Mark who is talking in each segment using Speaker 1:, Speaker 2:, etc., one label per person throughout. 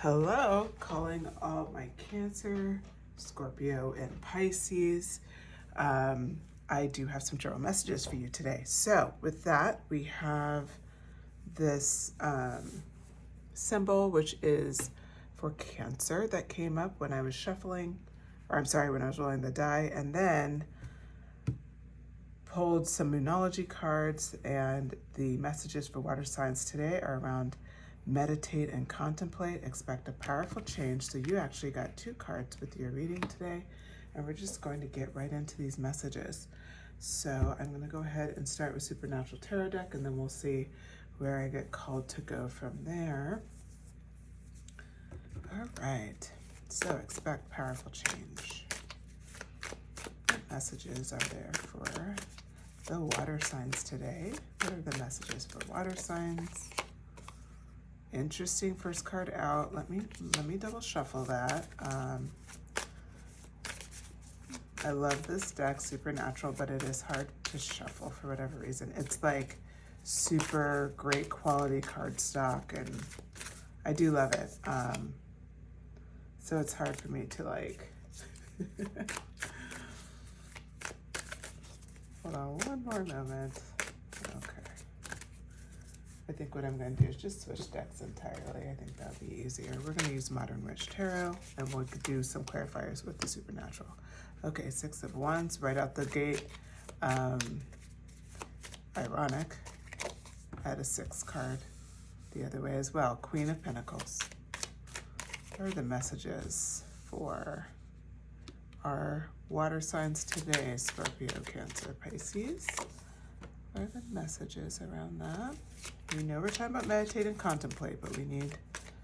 Speaker 1: Hello, calling all my Cancer, Scorpio, and Pisces. I do have some general messages for you today. So, with that, we have this symbol, which is for Cancer, that came up when I was shuffling, or I'm sorry, when I was rolling the die, and then pulled some Moonology cards, and the messages for water signs today are around meditate and contemplate, expect a powerful change. So you actually got two cards with your reading today, and we're just going to get right into these messages. So I'm going to go ahead and start with Supernatural Tarot deck, and then we'll see where I get called to go from there. All right, so expect powerful change. What messages are there for the water signs today? What are the messages for water signs? Interesting first card out. Let me double shuffle that. I love this deck, Supernatural, but it is hard to shuffle for whatever reason. It's like super great quality cardstock, and I do love it. So it's hard for me to like. Hold on one more moment. Okay. I think what I'm going to do is just switch decks entirely. I think that'll be easier. We're going to use Modern Witch Tarot, and we'll do some clarifiers with the Supernatural. Okay, Six of Wands right out the gate. Ironic. I had a 6 card the other way as well. Queen of Pentacles. What are the messages for our water signs today? Scorpio, Cancer, Pisces. What are the messages around that? We know we're talking about meditate and contemplate, but we need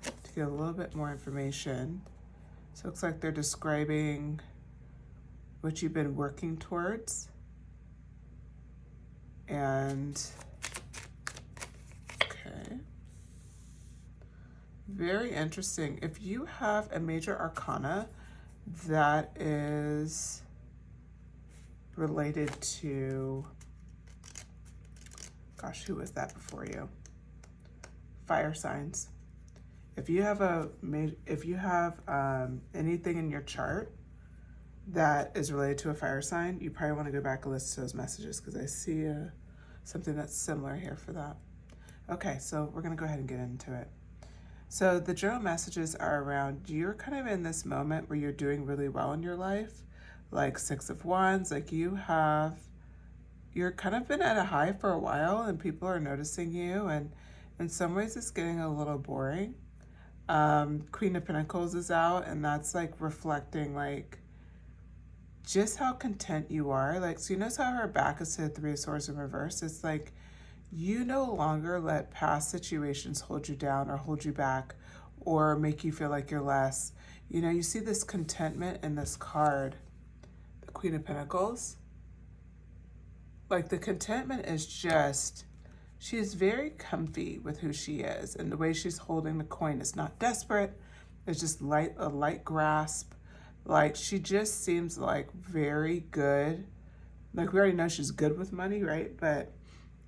Speaker 1: to get a little bit more information. So it looks like they're describing what you've been working towards. And, okay. Very interesting. If you have a major arcana that is related to, gosh, who was that before you? Fire signs. If you have anything in your chart that is related to a fire sign, you probably want to go back and listen to those messages, because I see something that's similar here for that. Okay, so we're going to go ahead and get into it. So the general messages are around, you're kind of in this moment where you're doing really well in your life, like 6 of Wands, like you're kind of been at a high for a while, and people are noticing you, and in some ways it's getting a little boring. Queen of Pentacles is out, and that's like reflecting like just how content you are. Like, so you notice how her back is to the 3 of Swords in reverse. It's like you no longer let past situations hold you down or hold you back or make you feel like you're less. You know, you see this contentment in this card, the Queen of Pentacles. Like, the contentment is just, she is very comfy with who she is, and the way she's holding the coin is not desperate. It's just a light grasp. Like, she just seems like very good. Like, we already know she's good with money, right? But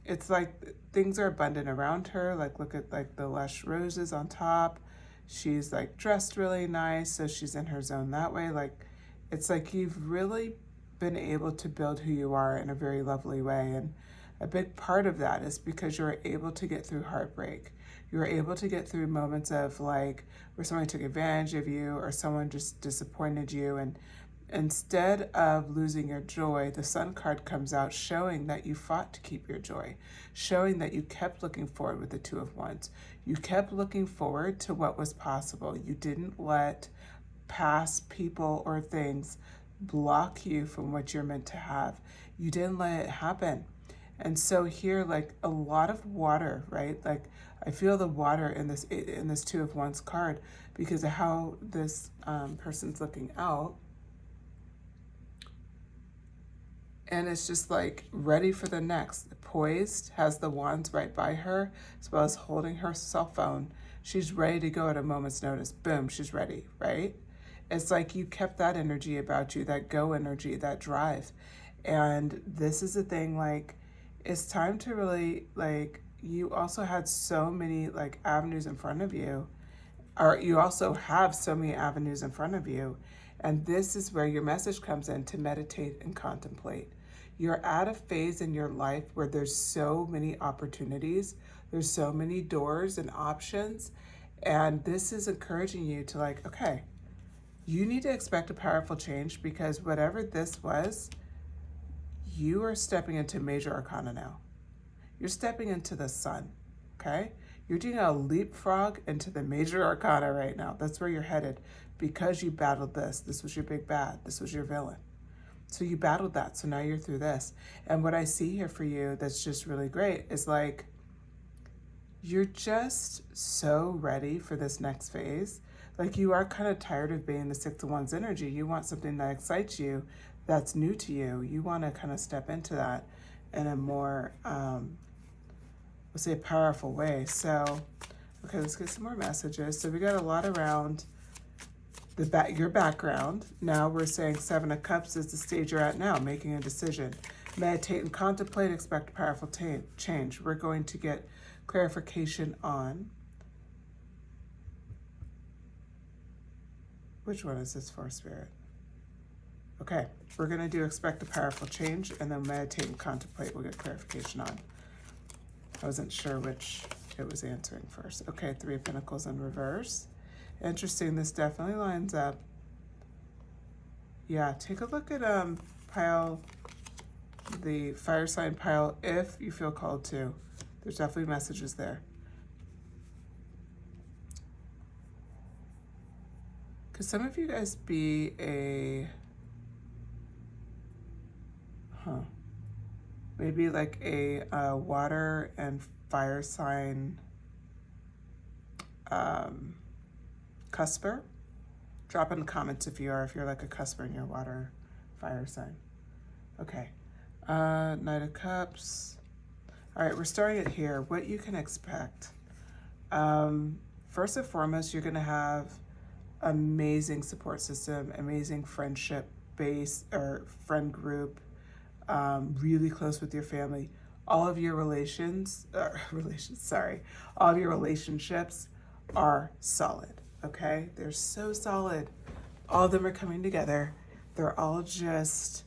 Speaker 1: it's like things are abundant around her. Like, look at like the lush roses on top. She's like dressed really nice, so she's in her zone that way. Like, it's like you've really been able to build who you are in a very lovely way. And a big part of that is because you're able to get through heartbreak. You're able to get through moments of like where somebody took advantage of you or someone just disappointed you, and instead of losing your joy, the Sun card comes out showing that you fought to keep your joy, showing that you kept looking forward with the 2 of Wands. You kept looking forward to what was possible. You didn't let past people or things block you from what you're meant to have. You didn't let it happen. And so here, like a lot of water, right? Like I feel the water in this 2 of Wands card because of how this person's looking out. And it's just like ready for the next. Poised, has the wands right by her, as well as holding her cell phone. She's ready to go at a moment's notice. Boom, she's ready, right? It's like you kept that energy about you, that go energy, that drive. And this is the thing, like, it's time to really, like, you also had so many, like, avenues in front of you. you also have so many avenues in front of you. And this is where your message comes in, to meditate and contemplate. You're at a phase in your life where there's so many opportunities, there's so many doors and options. And this is encouraging you to, like, okay, you need to expect a powerful change, because whatever this was, you are stepping into major arcana now. You're stepping into the sun, okay? You're doing a leapfrog into the major arcana right now. That's where you're headed, because you battled this. This was your big bad. This was your villain. So you battled that. So now you're through this. And what I see here for you that's just really great is, like, you're just so ready for this next phase. Like, you are kind of tired of being the Six of Wands energy. You want something that excites you, that's new to you. You want to kind of step into that in a more, let's say, powerful way. So, okay, let's get some more messages. So we got a lot around your background. Now we're saying Seven of Cups is the stage you're at now, making a decision. Meditate and contemplate, expect a powerful change. We're going to get clarification on, which one is this for, Spirit? Okay, we're going to do expect a powerful change, and then meditate and contemplate we'll get clarification on. I wasn't sure which it was answering first. Okay, Three of Pentacles in reverse. Interesting, this definitely lines up. Yeah, take a look at the fire sign pile if you feel called to. There's definitely messages there. Could some of you guys be maybe like a water and fire sign cusper? Drop in the comments if you're like a cusper in your water fire sign. Okay, Knight of Cups. All right, we're starting it here. What you can expect. First and foremost, you're going to have amazing support system, amazing friendship base or friend group, really close with your family. All of your all of your relationships are solid, okay? They're so solid. All of them are coming together. They're all just,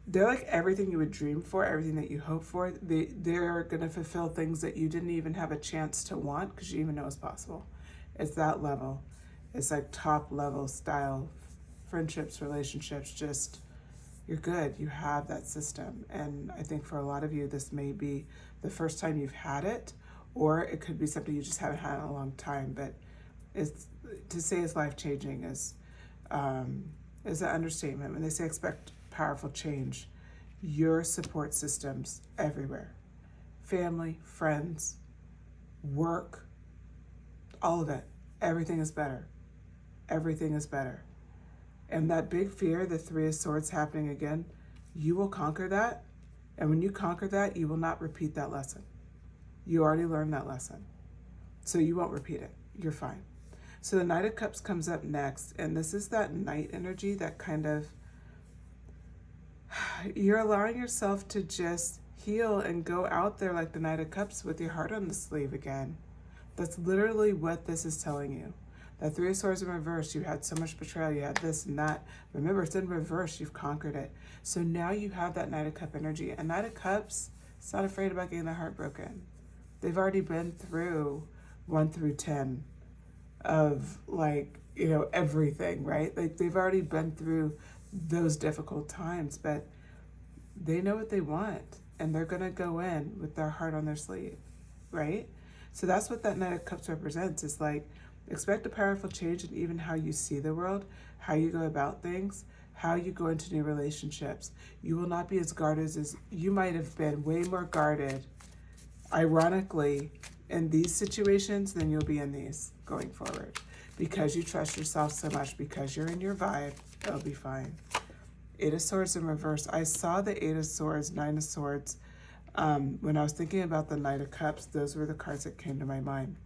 Speaker 1: they're like everything you would dream for, everything that you hope for. They're going to fulfill things that you didn't even have a chance to want because you even know it's possible. It's that level. It's like top level style friendships, relationships, just, you're good. You have that system. And I think for a lot of you, this may be the first time you've had it, or it could be something you just haven't had in a long time. But it's, to say it's life-changing is an understatement. When they say expect powerful change, your support systems everywhere, family, friends, work, all of it, everything is better. Everything is better. And that big fear, the Three of Swords happening again, you will conquer that. And when you conquer that, you will not repeat that lesson. You already learned that lesson. So you won't repeat it. You're fine. So the Knight of Cups comes up next. And this is that night energy, that kind of, you're allowing yourself to just heal and go out there like the Knight of Cups with your heart on the sleeve again. That's literally what this is telling you. That Three of Swords in reverse, you had so much betrayal, you had this and that. Remember, it's in reverse, you've conquered it. So now you have that Knight of Cups energy. And Knight of Cups is not afraid about getting their heart broken. They've already been through 1 through 10 of, like, you know, everything, right? Like, they've already been through those difficult times, but they know what they want. And they're going to go in with their heart on their sleeve, right? So that's what that Knight of Cups represents. Is like, expect a powerful change in even how you see the world, how you go about things, how you go into new relationships. You will not be as guarded as you might have been, way more guarded, ironically, in these situations than you'll be in these going forward. Because you trust yourself so much, because you're in your vibe, it'll be fine. Eight of Swords in reverse. I saw the Eight of Swords, Nine of Swords. When I was thinking about the Knight of Cups, those were the cards that came to my mind.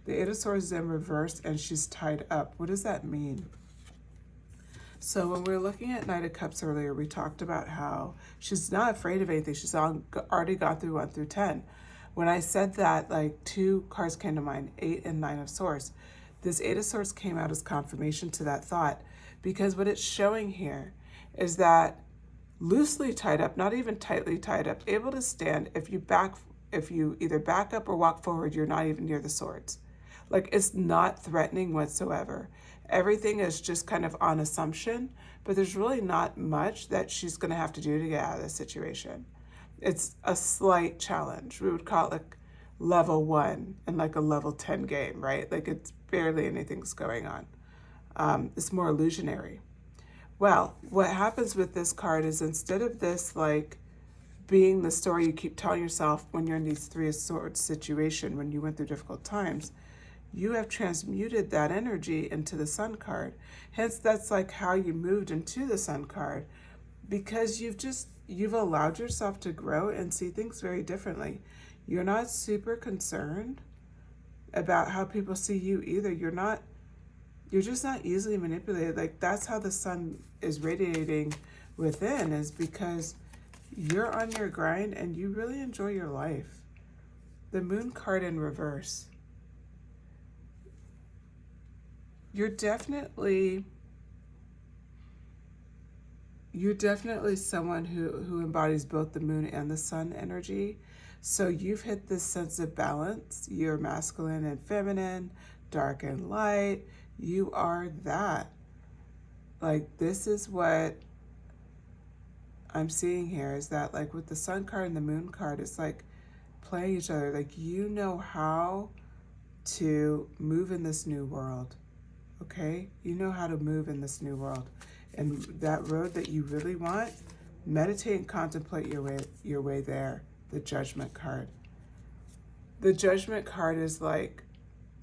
Speaker 1: The Eight of Swords is in reverse and she's tied up. What does that mean? So when we were looking at Knight of Cups earlier, we talked about how she's not afraid of anything. She's already gone through 1 through 10. When I said that, like, 2 cards came to mind, 8 and 9 of Swords. This Eight of Swords came out as confirmation to that thought, because what it's showing here is that loosely tied up, not even tightly tied up, able to stand, if you either back up or walk forward, you're not even near the swords. Like, it's not threatening whatsoever. Everything is just kind of on assumption, but there's really not much that she's going to have to do to get out of this situation. It's a slight challenge. We would call it like level 1 in like a level 10 game, right? Like, it's barely anything's going on. It's more illusionary. Well, what happens with this card is, instead of this like being the story you keep telling yourself when you're in these Three of Swords situation, when you went through difficult times, you have transmuted that energy into the Sun card. Hence, that's like how you moved into the Sun card, because you've allowed yourself to grow and see things very differently. You're not super concerned about how people see you either. You're just not easily manipulated. Like, that's how the Sun is radiating within, is because you're on your grind and you really enjoy your life. The Moon card in reverse. You're definitely someone who embodies both the Moon and the Sun energy. So you've hit this sense of balance. You're masculine and feminine, dark and light. You are that. Like, this is what I'm seeing here, is that like with the Sun card and the Moon card, it's like playing each other. Like, you know how to move in this new world. Okay? You know how to move in this new world. And that road that you really want, meditate and contemplate your way there. The Judgment card. The Judgment card is like,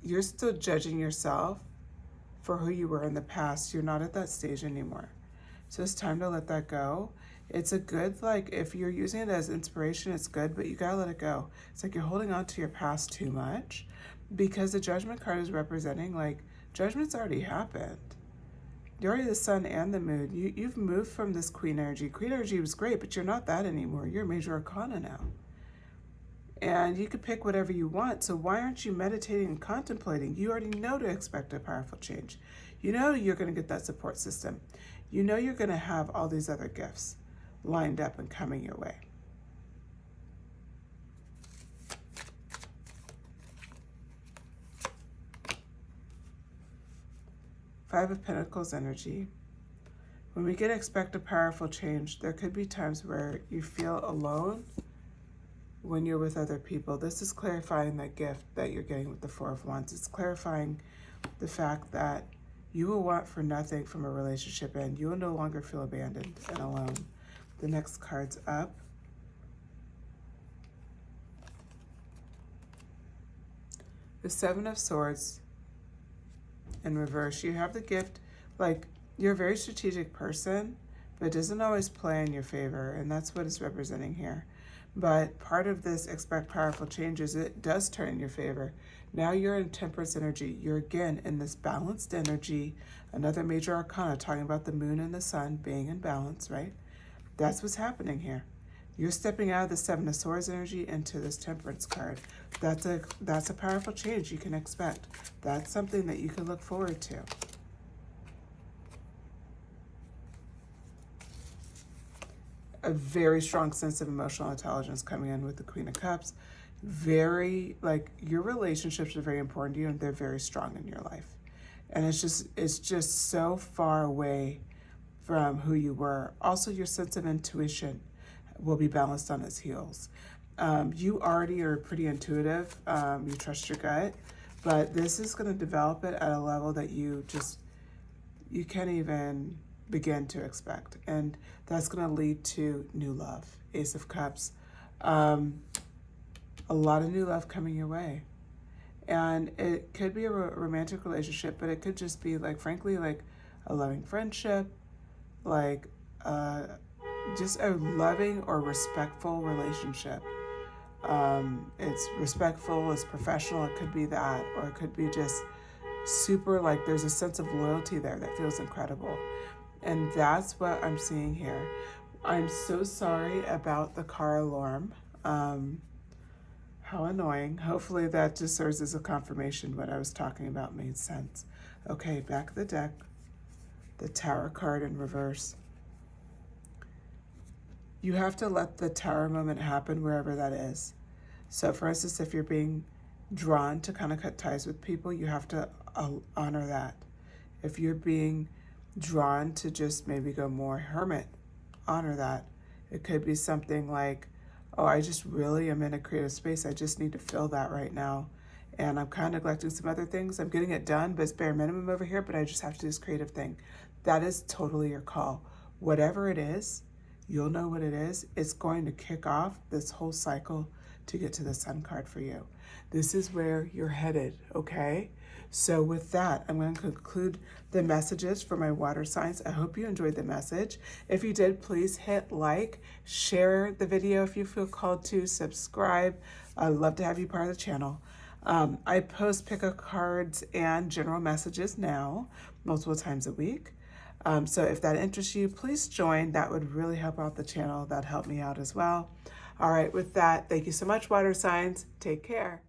Speaker 1: you're still judging yourself for who you were in the past. You're not at that stage anymore. So it's time to let that go. It's a good, like, if you're using it as inspiration, it's good, but you gotta let it go. It's like you're holding on to your past too much, because the Judgment card is representing, like, judgment's already happened. You're already the Sun and the Moon. You've moved from this Queen energy. Queen energy was great, but you're not that anymore. You're a major arcana now. And you could pick whatever you want. So why aren't you meditating and contemplating? You already know to expect a powerful change. You know you're going to get that support system. You know you're going to have all these other gifts lined up and coming your way. Five of Pentacles energy. When we get expect a powerful change, there could be times where you feel alone when you're with other people. This is clarifying that gift that you're getting with the Four of Wands. It's clarifying the fact that you will want for nothing from a relationship, and you will no longer feel abandoned and alone. The next card's up. The Seven of Swords in reverse. You have the gift, like, you're a very strategic person, but it doesn't always play in your favor, and that's what it's representing here. But part of this expect powerful changes, it does turn in your favor. Now you're in Temperance energy. You're again in this balanced energy. Another major arcana talking about the Moon and the Sun being in balance, right? That's what's happening here. You're stepping out of the Seven of Swords energy into this Temperance card. That's a powerful change you can expect. That's something that you can look forward to. A very strong sense of emotional intelligence coming in with the Queen of Cups. Very, like, your relationships are very important to you, and they're very strong in your life. And it's just so far away from who you were. Also, your sense of intuition will be balanced on its heels. You already are pretty intuitive. You trust your gut, but this is going to develop it at a level that you can't even begin to expect. And that's going to lead to new love. Ace of Cups. A lot of new love coming your way. And it could be a romantic relationship, but it could just be, like, frankly, like a loving friendship, like just a loving or respectful relationship. It's respectful, it's professional, it could be that, or it could be just super, like, there's a sense of loyalty there that feels incredible. And that's what I'm seeing here. I'm so sorry about the car alarm. How annoying. Hopefully that just serves as a confirmation what I was talking about made sense. Okay, back of the deck, the Tower card in reverse. You have to let the Tower moment happen wherever that is. So for instance, if you're being drawn to kind of cut ties with people, you have to honor that. If you're being drawn to just maybe go more hermit, honor that. It could be something like, oh, I just really am in a creative space. I just need to feel that right now. And I'm kind of neglecting some other things. I'm getting it done, but it's bare minimum over here, but I just have to do this creative thing. That is totally your call. Whatever it is, you'll know what it is. It's going to kick off this whole cycle to get to the Sun card for you. This is where you're headed, okay? So with that, I'm going to conclude the messages for my water signs. I hope you enjoyed the message. If you did, please hit like, share the video if you feel called to, subscribe. I'd love to have you part of the channel. I post pick-a cards and general messages now, multiple times a week. So if that interests you, please join. That would really help out the channel. That'd help me out as well. All right, with that, thank you so much, water signs. Take care.